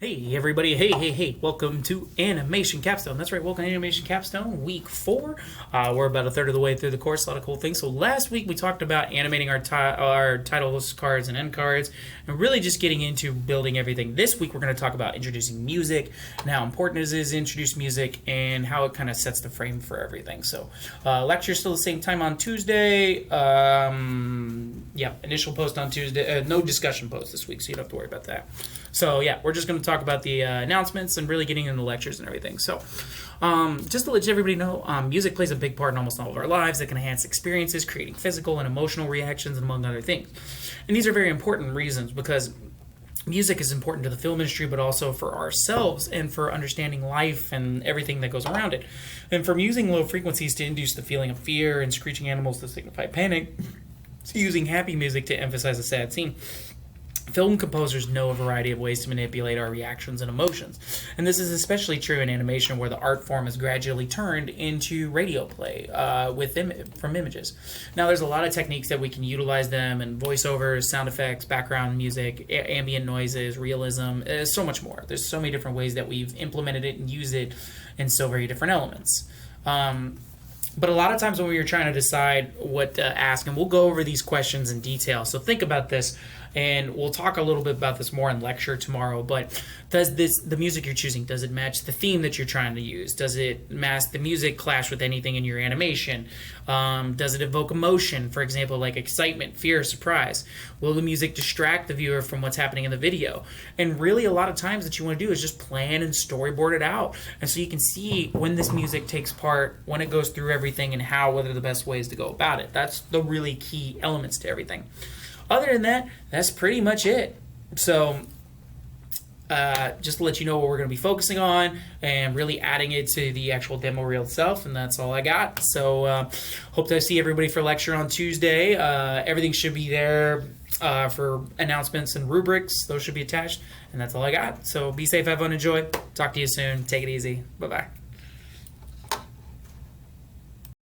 Hey everybody, hey, welcome to Animation Capstone. That's right, welcome to Animation Capstone, week 4. We're about a third of the way through the course, a lot of cool things. So last week we talked about animating our titles, cards, and end cards, and really just getting into building everything. This week we're going to talk about introducing music, and how important it is to introduce music, and how it kind of sets the frame for everything. So lecture still the same time on Tuesday. Initial post on Tuesday, no discussion post this week, so you don't have to worry about that. So yeah, we're just going to talk about the announcements and really getting into lectures and everything. So just to let everybody know, music plays a big part in almost all of our lives. It can enhance experiences, creating physical and emotional reactions, among other things. And these are very important reasons because music is important to the film industry, but also for ourselves and for understanding life and everything that goes around it. And from using low frequencies to induce the feeling of fear and screeching animals to signify panic, to using happy music to emphasize a sad scene, film composers know a variety of ways to manipulate our reactions and emotions. And this is especially true in animation, where the art form is gradually turned into radio play from images. Now, there's a lot of techniques that we can utilize them, and voiceovers, sound effects, background music, ambient noises, realism, so much more. There's so many different ways that we've implemented it and used it in so very different elements. But a lot of times when we were trying to decide what to ask, and we'll go over these questions in detail, so think about this, and we'll talk a little bit about this more in lecture tomorrow, but does the music you're choosing, does it match the theme that you're trying to use? Does it match the music clash with anything in your animation? Does it evoke emotion, for example, like excitement, fear, surprise? Will the music distract the viewer from what's happening in the video? And really, a lot of times what you want to do is just plan and storyboard it out, and so you can see when this music takes part, when it goes through everything, and what are the best ways to go about it. That's the really key elements to everything. Other than that, that's pretty much it. So just to let you know what we're going to be focusing on and really adding it to the actual demo reel itself, and that's all I got. So hope to see everybody for lecture on Tuesday. Everything should be there for announcements and rubrics. Those should be attached, and that's all I got. So be safe, have fun, enjoy. Talk to you soon. Take it easy. Bye-bye.